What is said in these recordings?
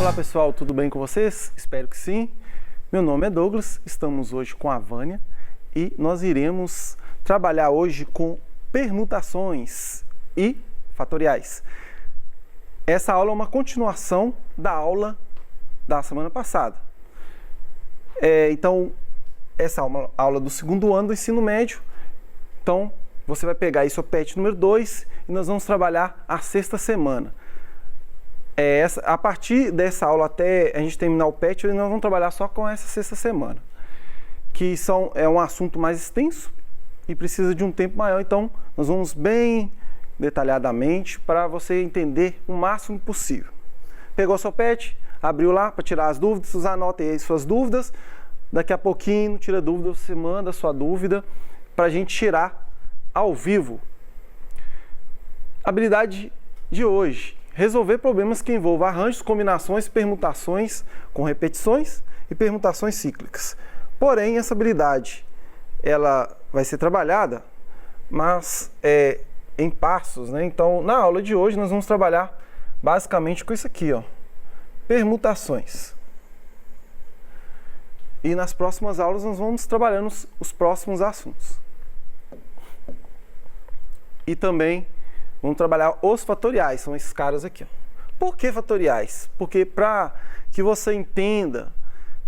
Olá pessoal, tudo bem com vocês? Espero que sim. Meu nome é Douglas, estamos hoje com a Vânia e nós iremos trabalhar hoje com permutações e fatoriais. Essa aula é uma continuação da aula da semana passada. Então, essa é uma aula do segundo ano do ensino médio. Então, você vai pegar aí seu PET número 2 e nós vamos trabalhar a sexta semana. A partir dessa aula até a gente terminar o PET, nós vamos trabalhar só com essa sexta semana, que é um assunto mais extenso e precisa de um tempo maior, então nós vamos bem detalhadamente para você entender o máximo possível. Pegou seu PET, abriu lá para tirar as dúvidas, você anota aí suas dúvidas, daqui a pouquinho, tira dúvida, você manda a sua dúvida para a gente tirar ao vivo. Habilidade de hoje: resolver problemas que envolvam arranjos, combinações, permutações com repetições e permutações cíclicas. Porém, essa habilidade ela vai ser trabalhada, mas em passos, né? Então, na aula de hoje, nós vamos trabalhar basicamente com isso aqui, ó, permutações. E nas próximas aulas, nós vamos trabalhando os próximos assuntos. E também vamos trabalhar os fatoriais, são esses caras aqui. Por que fatoriais? Porque para que você entenda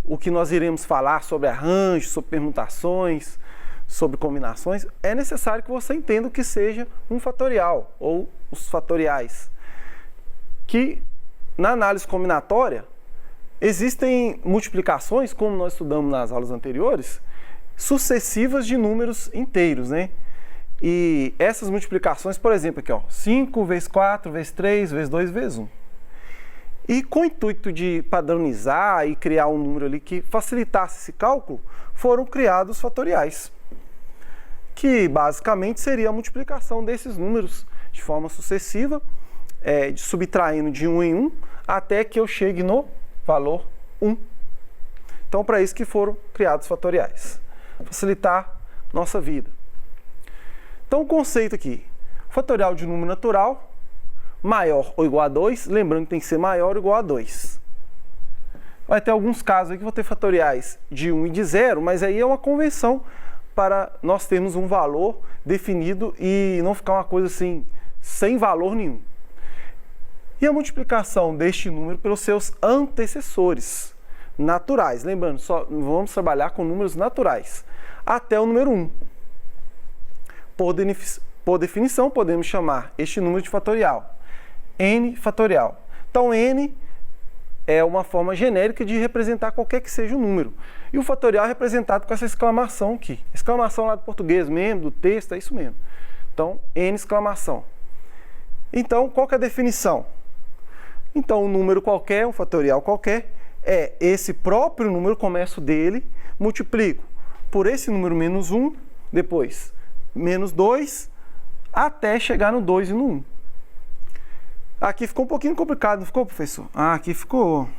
o que nós iremos falar sobre arranjos, sobre permutações, sobre combinações, é necessário que você entenda o que seja um fatorial ou os fatoriais. Que na análise combinatória existem multiplicações, como nós estudamos nas aulas anteriores, sucessivas de números inteiros, né? E essas multiplicações, por exemplo, aqui, ó, 5 vezes 4, vezes 3, vezes 2, vezes 1. E com o intuito de padronizar e criar um número ali que facilitasse esse cálculo, foram criados fatoriais, que basicamente seria a multiplicação desses números de forma sucessiva, subtraindo de 1 em 1, até que eu chegue no valor 1. Então, para isso que foram criados fatoriais, facilitar nossa vida. Então, o conceito aqui: fatorial de um número natural maior ou igual a 2, lembrando que tem que ser maior ou igual a 2. Vai ter alguns casos aqui que vão ter fatoriais de 1 e de 0, mas aí é uma convenção para nós termos um valor definido e não ficar uma coisa assim, sem valor nenhum. E a multiplicação deste número pelos seus antecessores naturais. Lembrando, só vamos trabalhar com números naturais até o número 1. Por definição, podemos chamar este número de fatorial, n fatorial. Então, n é uma forma genérica de representar qualquer que seja o número. E o fatorial é representado com essa exclamação aqui. Exclamação lá do português mesmo, do texto, é isso mesmo. Então, n exclamação. Então, qual que é a definição? Então, um número qualquer, um fatorial qualquer, é esse próprio número, começo dele, multiplico por esse número menos 1, depois menos 2, até chegar no 2 e no 1. Aqui ficou um pouquinho complicado, não ficou, professor? Ah, aqui ficou.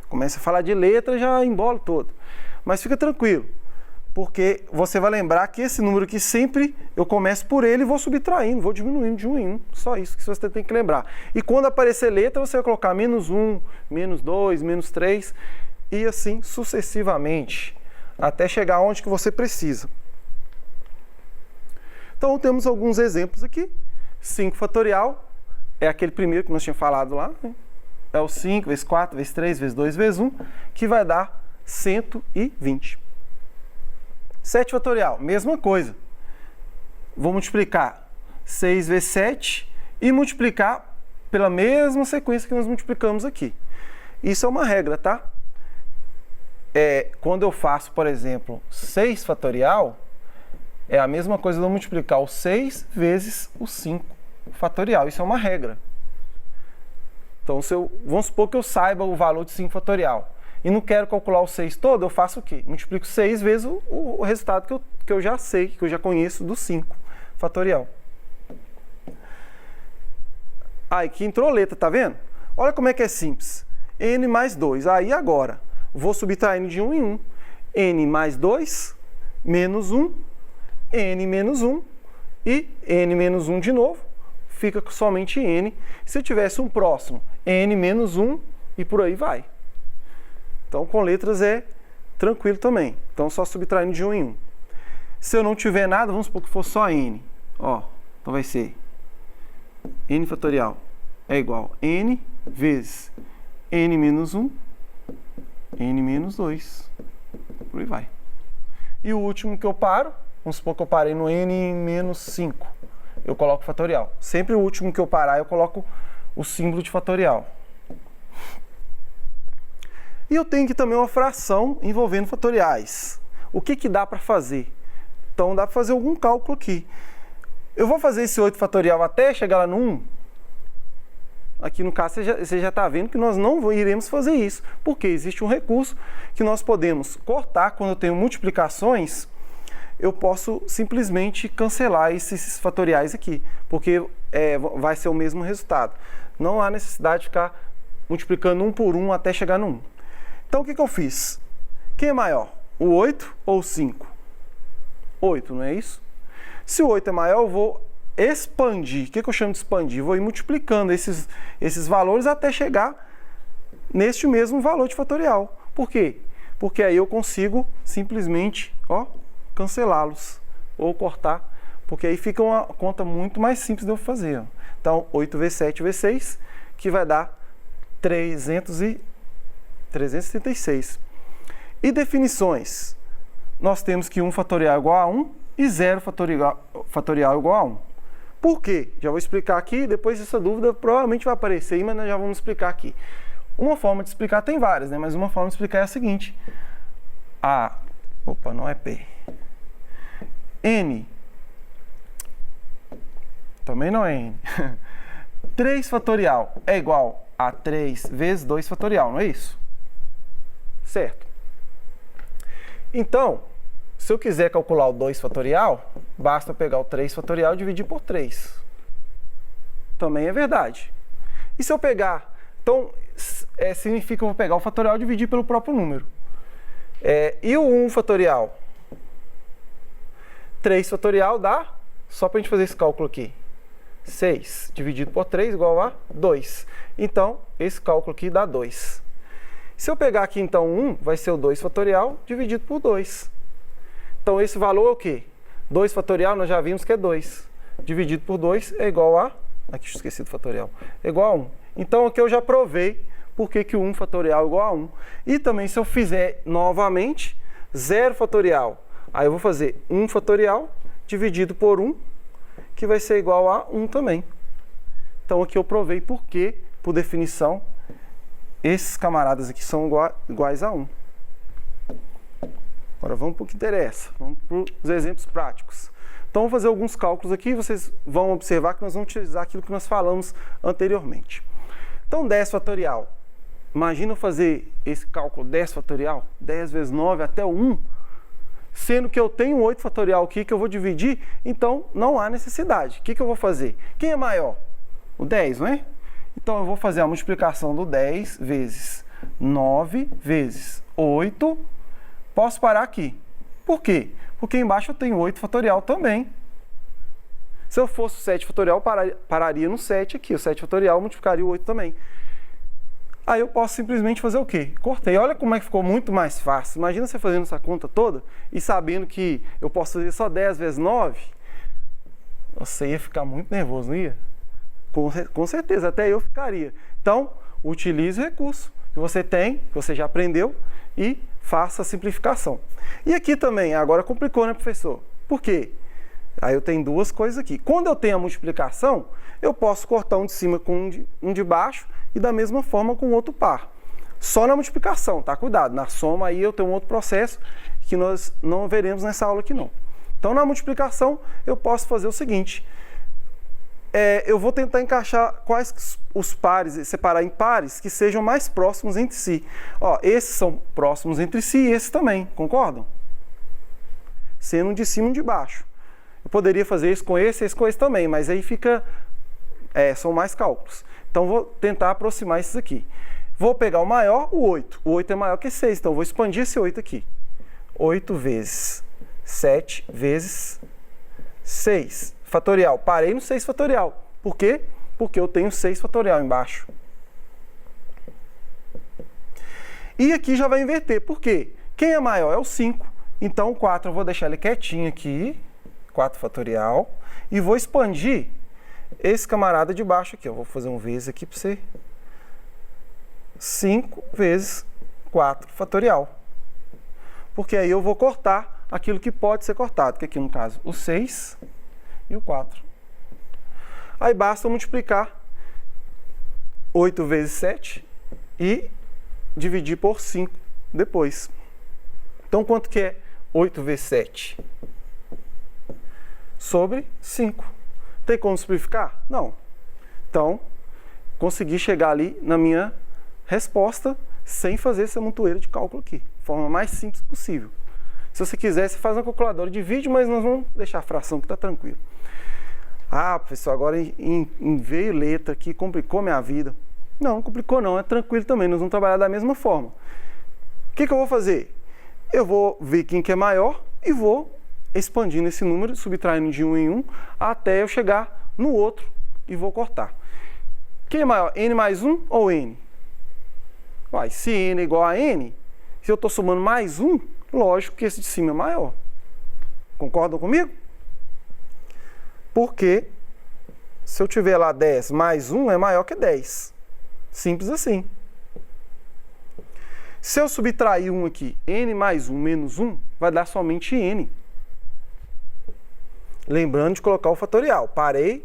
Começa a falar de letra, já embola todo. Mas fica tranquilo, porque você vai lembrar que esse número aqui sempre eu começo por ele e vou subtraindo, vou diminuindo de 1 em 1. Só isso que você tem que lembrar. E quando aparecer letra, você vai colocar menos 1, menos 2, menos 3 e assim sucessivamente, até chegar onde que você precisa. Então, temos alguns exemplos aqui. 5 fatorial é aquele primeiro que nós tínhamos falado lá, né? É o 5 vezes 4 vezes 3 vezes 2 vezes 1, que vai dar 120. 7 fatorial, mesma coisa. Vou multiplicar 6 vezes 7 e multiplicar pela mesma sequência que nós multiplicamos aqui. Isso é uma regra, tá? Quando eu faço, por exemplo, 6 fatorial, é a mesma coisa de eu multiplicar o 6 vezes o 5 fatorial. Isso é uma regra. Então, vamos supor que eu saiba o valor de 5 fatorial e não quero calcular o 6 todo, eu faço o quê? Multiplico 6 vezes o resultado que eu já sei, que eu já conheço do 5 fatorial. Aqui entrou letra, tá vendo? Olha como é que é simples. N mais 2. Aí agora, vou subtraindo de 1 em 1. N mais 2, menos 1, N menos 1 e N menos 1 de novo. Fica somente N. Se eu tivesse um próximo, N menos 1 e por aí vai. Então, com letras é tranquilo também. Então, só subtraindo de 1 em 1. Se eu não tiver nada, vamos supor que for só n. Ó, então vai ser n fatorial é igual a n vezes n menos 1, n menos 2. Por aí vai. E o último que eu paro, vamos supor que eu parei no n menos 5. Eu coloco fatorial. Sempre o último que eu parar, eu coloco o símbolo de fatorial. E eu tenho aqui também uma fração envolvendo fatoriais. O que dá para fazer? Então, dá para fazer algum cálculo aqui. Eu vou fazer esse 8 fatorial até chegar lá no 1. Aqui no caso, você já está vendo que nós não iremos fazer isso. Porque existe um recurso que nós podemos cortar quando eu tenho multiplicações. Eu posso simplesmente cancelar esses fatoriais aqui, porque vai ser o mesmo resultado. Não há necessidade de ficar multiplicando 1 por 1 até chegar no 1. Então, o que eu fiz? Quem é maior? O 8 ou o 5? 8, não é isso? Se o 8 é maior, eu vou expandir. O que eu chamo de expandir? Vou ir multiplicando esses valores até chegar neste mesmo valor de fatorial. Por quê? Porque aí eu consigo simplesmente, ó, cancelá-los ou cortar, porque aí fica uma conta muito mais simples de eu fazer. Ó. Então, 8 vezes 7 vezes 6, que vai dar 336. E definições? Nós temos que 1 fatorial é igual a 1 e 0 fatorial é igual a 1. Por quê? Já vou explicar aqui, depois essa dúvida provavelmente vai aparecer aí, mas nós já vamos explicar aqui. Uma forma de explicar, tem várias, né? Mas uma forma de explicar é a seguinte. Não é P. N. Também não é N. 3 fatorial é igual a 3 vezes 2 fatorial, não é isso? Certo. Então, se eu quiser calcular o 2 fatorial, basta pegar o 3 fatorial e dividir por 3. Também é verdade. E se eu pegar... Então, significa que eu vou pegar o fatorial e dividir pelo próprio número. E o 1 fatorial? 3 fatorial dá, só para a gente fazer esse cálculo aqui, 6 dividido por 3 igual a 2. Então, esse cálculo aqui dá 2. Se eu pegar aqui, então, 1, vai ser o 2 fatorial dividido por 2. Então, esse valor é o quê? 2 fatorial, nós já vimos que é 2. Dividido por 2 é igual a... Aqui, esqueci do fatorial. É igual a 1. Então, aqui eu já provei por que o 1 fatorial é igual a 1. E também, se eu fizer novamente, 0 fatorial. Aí eu vou fazer 1 fatorial dividido por 1, que vai ser igual a 1 também. Então, aqui eu provei por que, por definição, esses camaradas aqui são iguais a 1. Agora vamos para o que interessa, vamos para os exemplos práticos. Então, vou fazer alguns cálculos aqui, vocês vão observar que nós vamos utilizar aquilo que nós falamos anteriormente. Então, 10 fatorial. Imagina eu fazer esse cálculo 10 fatorial, 10 vezes 9 até o 1, sendo que eu tenho 8 fatorial aqui que eu vou dividir, então não há necessidade. O que eu vou fazer? Quem é maior? O 10, não é? Então, eu vou fazer a multiplicação do 10 vezes 9 vezes 8. Posso parar aqui. Por quê? Porque embaixo eu tenho 8 fatorial também. Se eu fosse o 7 fatorial, pararia no 7 aqui. O 7 fatorial multiplicaria o 8 também. Aí eu posso simplesmente fazer o quê? Cortei. Olha como é que ficou muito mais fácil. Imagina você fazendo essa conta toda e sabendo que eu posso fazer só 10 vezes 9. Você ia ficar muito nervoso, não ia? Com certeza, até eu ficaria. Então, utilize o recurso que você tem, que você já aprendeu, e faça a simplificação. E aqui também, agora complicou, né, professor? Por quê? Aí eu tenho duas coisas aqui. Quando eu tenho a multiplicação, eu posso cortar um de cima com um de baixo e da mesma forma com o outro par. Só na multiplicação, tá? Cuidado, na soma aí eu tenho um outro processo que nós não veremos nessa aula aqui não. Então, na multiplicação, eu posso fazer o seguinte. Eu vou tentar encaixar quais os pares, separar em pares que sejam mais próximos entre si. Ó, esses são próximos entre si e esses também, concordam? Sendo um de cima e um de baixo. Eu poderia fazer isso com esse também, mas aí fica... são mais cálculos. Então, vou tentar aproximar esses aqui. Vou pegar o maior, o 8. O 8 é maior que 6, então vou expandir esse 8 aqui. 8 vezes 7 vezes 6. Fatorial. Parei no 6 fatorial. Por quê? Porque eu tenho 6 fatorial embaixo. E aqui já vai inverter. Por quê? Quem é maior é o 5. Então, o 4 eu vou deixar ele quietinho aqui, 4 fatorial, e vou expandir esse camarada de baixo aqui. Eu vou fazer um vezes aqui para você. 5 vezes 4 fatorial. Porque aí eu vou cortar aquilo que pode ser cortado, que aqui no caso o 6 e o 4. Aí basta multiplicar 8 vezes 7 e dividir por 5 depois. Então, quanto que é 8 vezes 7? Sobre 5. Tem como simplificar? Não. Então, consegui chegar ali na minha resposta sem fazer essa montoeira de cálculo aqui. De forma mais simples possível. Se você quiser, você faz uma calculadora de vídeo, mas nós vamos deixar a fração que está tranquilo. Ah, professor, agora veio letra aqui, complicou minha vida. Não complicou não, é tranquilo também, nós vamos trabalhar da mesma forma. O que eu vou fazer? Eu vou ver quem que é maior e vou expandindo esse número, subtraindo de 1 em 1, até eu chegar no outro e vou cortar. Quem é maior, n mais 1 ou n? Uai, se n é igual a n, se eu estou somando mais 1, lógico que esse de cima é maior. Concordam comigo? Porque se eu tiver lá 10 mais 1 é maior que 10. Simples assim. Se eu subtrair 1 aqui, n mais 1 menos 1, vai dar somente n. Lembrando de colocar o fatorial. Parei,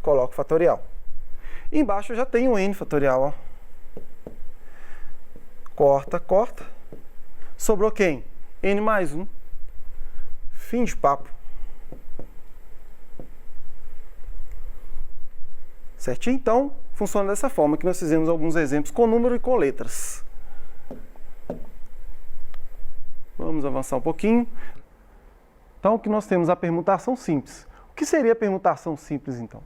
coloco o fatorial. Embaixo eu já tenho n fatorial. Ó. Corta, corta. Sobrou quem? N mais 1. Fim de papo. Certinho? Então, funciona dessa forma, que nós fizemos alguns exemplos com número e com letras. Vamos avançar um pouquinho. Então, aqui nós temos a permutação simples. O que seria a permutação simples, então?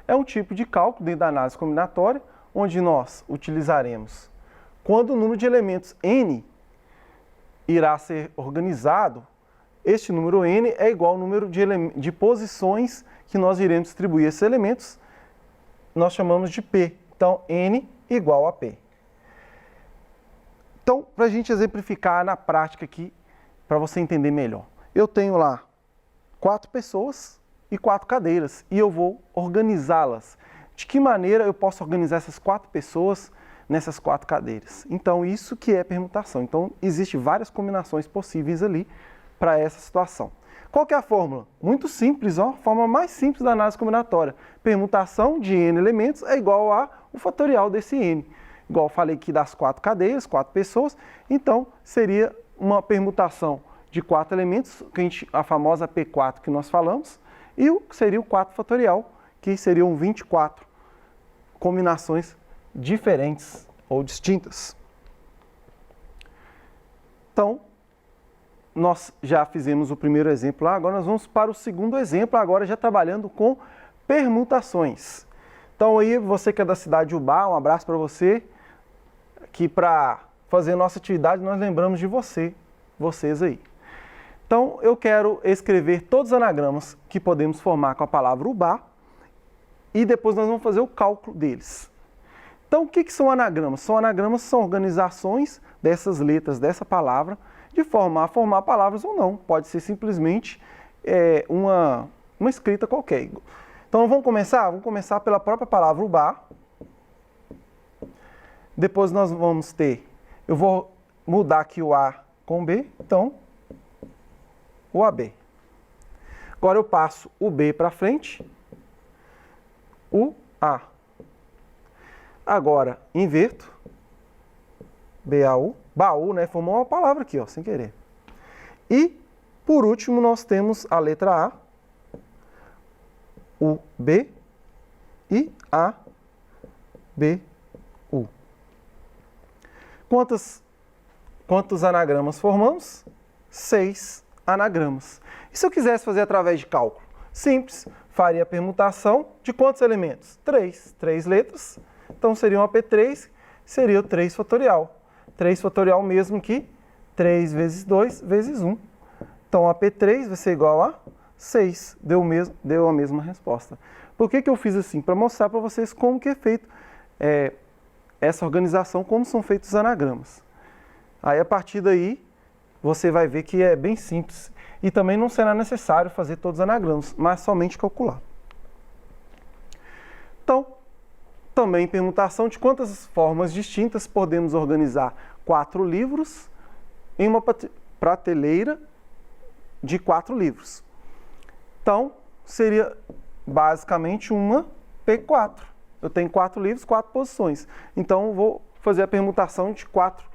É um tipo de cálculo dentro da análise combinatória, onde nós utilizaremos quando o número de elementos n irá ser organizado, este número n é igual ao número de posições que nós iremos distribuir esses elementos, nós chamamos de P. Então, n igual a P. Então, para a gente exemplificar na prática aqui, para você entender melhor. Eu tenho lá 4 pessoas e 4 cadeiras, e eu vou organizá-las. De que maneira eu posso organizar essas 4 pessoas nessas 4 cadeiras? Então, isso que é permutação. Então, existem várias combinações possíveis ali para essa situação. Qual que é a fórmula? Muito simples, ó, a fórmula mais simples da análise combinatória. Permutação de n elementos é igual a o fatorial desse n. Igual eu falei aqui das 4 cadeiras, 4 pessoas, então seria uma permutação de 4 elementos, a famosa P4 que nós falamos, e seria o 4 fatorial, que seriam 24 combinações diferentes ou distintas. Então, nós já fizemos o primeiro exemplo lá, agora nós vamos para o segundo exemplo, agora já trabalhando com permutações. Então aí, você que é da cidade de Ubá, um abraço para você, que para fazer nossa atividade nós lembramos de vocês aí. Então eu quero escrever todos os anagramas que podemos formar com a palavra Ubá e depois nós vamos fazer o cálculo deles. Então o que são anagramas? Anagramas são organizações dessas letras, dessa palavra, de forma a formar palavras ou não. Pode ser simplesmente uma escrita qualquer. Então vamos começar? Vamos começar pela própria palavra Ubá. Depois nós vamos ter, eu vou mudar aqui o A com o B, então o AB. Agora eu passo o B para frente, o A. Agora inverto, BAU, baú, né? Formou uma palavra aqui, ó, sem querer. E, por último, nós temos a letra A, o B e A, B, U. Quantos anagramas formamos? 6 anagramas. E se eu quisesse fazer através de cálculo? Simples, faria a permutação de quantos elementos? 3. 3 letras. Então seria uma P3, seria o 3 fatorial. 3 fatorial mesmo que 3 vezes 2 vezes 1. Então a P3 vai ser igual a 6. Deu a mesma resposta. Por que eu fiz assim? Para mostrar para vocês como que é feito essa organização, como são feitos os anagramas. Aí, a partir daí, você vai ver que é bem simples. E também não será necessário fazer todos os anagramas, mas somente calcular. Então, também permutação de quantas formas distintas podemos organizar 4 livros em uma prateleira de 4 livros. Então, seria basicamente uma P4. Eu tenho 4 livros, 4 posições. Então, eu vou fazer a permutação de 4,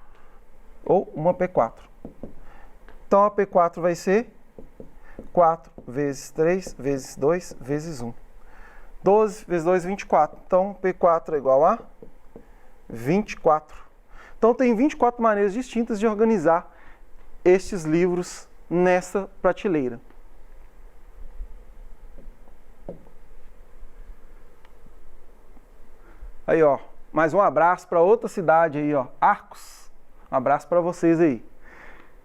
ou uma P4. Então, a P4 vai ser 4 vezes 3 vezes 2 vezes 1. 12 vezes 2, 24. Então, P4 é igual a 24. Então, tem 24 maneiras distintas de organizar estes livros nessa prateleira. Aí, ó, mais um abraço para outra cidade aí, ó, Arcos. Um abraço para vocês aí.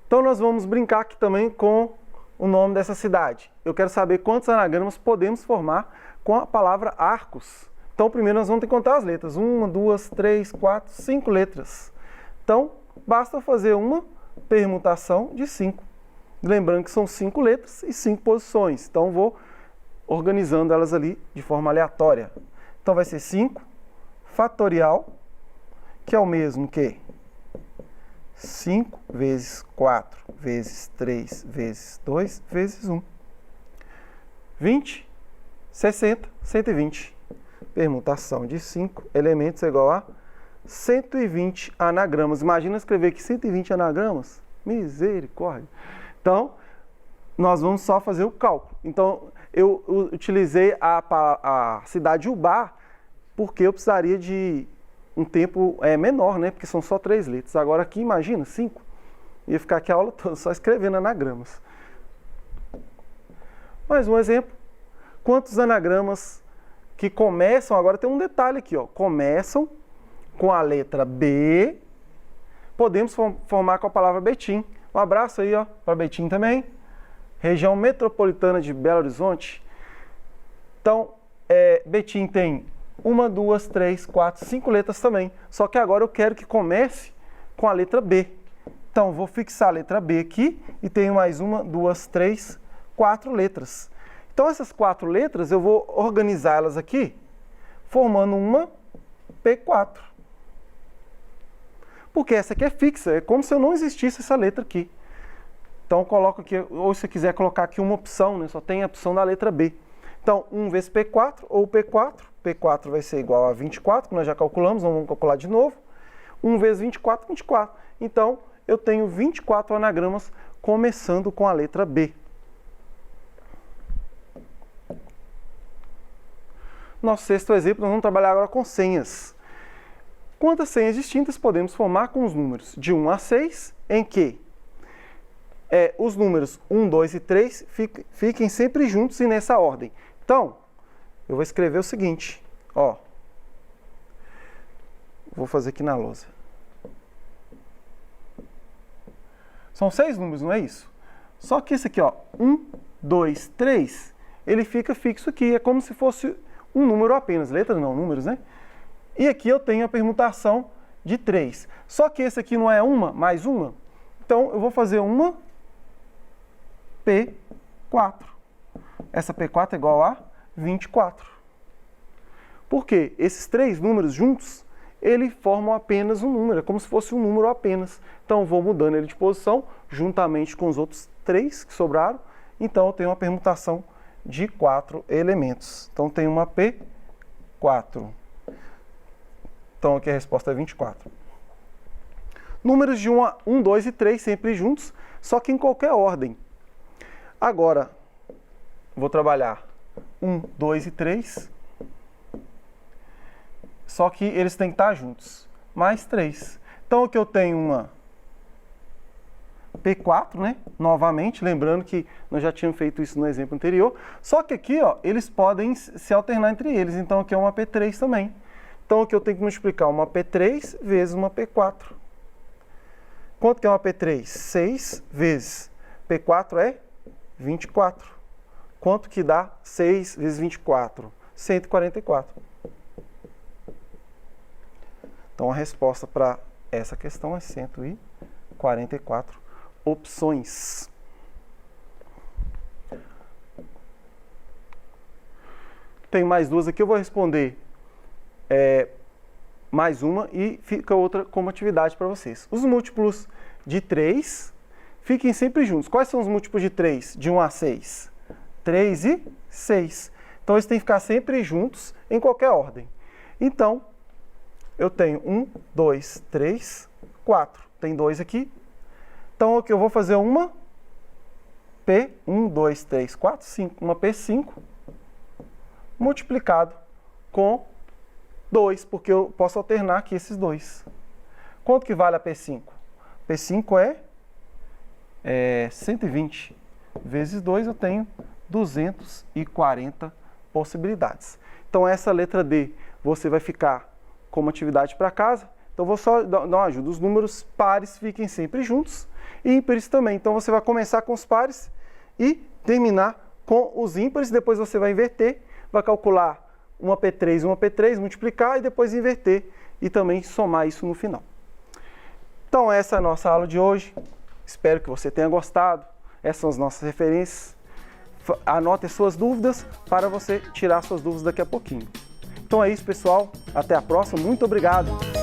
Então, nós vamos brincar aqui também com o nome dessa cidade. Eu quero saber quantos anagramas podemos formar com a palavra Arcos. Então, primeiro nós vamos ter que contar as letras. 1, 2, 3, 4, 5 letras. Então, basta fazer uma permutação de 5. Lembrando que são 5 letras e 5 posições. Então, vou organizando elas ali de forma aleatória. Então, vai ser 5 fatorial, que é o mesmo que 5 vezes 4 vezes 3 vezes 2 vezes 1. 20, 60, 120. Permutação de 5 elementos é igual a 120 anagramas. Imagina escrever aqui 120 anagramas. Misericórdia. Então, nós vamos só fazer o cálculo. Então, eu utilizei a cidade de Ubá porque eu precisaria de um tempo menor, né? Porque são só 3 letras. Agora aqui, imagina, 5. Ia ficar aqui a aula toda só escrevendo anagramas. Mais um exemplo. Quantos anagramas que começam, agora tem um detalhe aqui, ó, começam com a letra B, podemos formar com a palavra Betim. Um abraço aí, ó, para Betim também. Região metropolitana de Belo Horizonte. Então, Betim tem 1, 2, 3, 4, 5 letras também. Só que agora eu quero que comece com a letra B. Então, vou fixar a letra B aqui e tenho mais 1, 2, 3, 4 letras. Então, essas 4 letras eu vou organizá-las aqui, formando uma P4. Porque essa aqui é fixa, é como se eu não existisse essa letra aqui. Então, eu coloco aqui, ou se você quiser colocar aqui uma opção, né, só tem a opção da letra B. Então, 1 vezes P4 ou P4. P4 vai ser igual a 24, que nós já calculamos, não vamos calcular de novo. 1 vezes 24, 24. Então, eu tenho 24 anagramas começando com a letra B. Nosso sexto exemplo, nós vamos trabalhar agora com senhas. Quantas senhas distintas podemos formar com os números de 1 a 6, em que os números 1, 2 e 3 fiquem sempre juntos e nessa ordem? Então, eu vou escrever o seguinte, ó. Vou fazer aqui na lousa. São 6 números, não é isso? Só que esse aqui, ó, 1, 2, 3, ele fica fixo aqui, é como se fosse um número apenas, letras não, números, né? E aqui eu tenho a permutação de 3. Só que esse aqui não é uma mais uma, então eu vou fazer uma P4. Essa P4 é igual a 24. Por quê? Esses 3 números juntos, eles formam apenas um número, é como se fosse um número apenas. Então eu vou mudando ele de posição, juntamente com os outros 3 que sobraram, então eu tenho uma permutação de 4 elementos. Então tem uma P4. Então aqui a resposta é 24. Números de 1, 2 e 3 sempre juntos, só que em qualquer ordem. Agora, vou trabalhar 1, 2 e 3, só que eles têm que estar juntos, mais 3. Então aqui eu tenho uma P4, né? Novamente, lembrando que nós já tínhamos feito isso no exemplo anterior, só que aqui, ó, eles podem se alternar entre eles, então aqui é uma P3 também. Então aqui eu tenho que multiplicar uma P3 vezes uma P4. Quanto que é uma P3? 6 vezes P4 é 24. Quanto que dá 6 vezes 24? 144. Então a resposta para essa questão é 144. 44 opções. Tem mais duas aqui, eu vou responder mais uma e fica outra como atividade para vocês. Os múltiplos de 3, fiquem sempre juntos. Quais são os múltiplos de 3? De 1 a 6? 3 e 6. Então, eles têm que ficar sempre juntos em qualquer ordem. Então, eu tenho 1, 2, 3, 4. Tem 2 aqui. Então, aqui eu vou fazer uma P, 1, 2, 3, 4, 5. Uma P5 multiplicado com 2, porque eu posso alternar aqui esses dois. Quanto que vale a P5? P5 é 120 vezes 2, eu tenho 240 possibilidades. Então, essa letra D você vai ficar como atividade para casa. Então, vou só dar uma ajuda. Os números pares fiquem sempre juntos e ímpares também. Então, você vai começar com os pares e terminar com os ímpares. Depois você vai inverter, vai calcular uma P3, multiplicar e depois inverter e também somar isso no final. Então, essa é a nossa aula de hoje. Espero que você tenha gostado. Essas são as nossas referências. Anote as suas dúvidas para você tirar suas dúvidas daqui a pouquinho. Então é isso, pessoal. Até a próxima. Muito obrigado.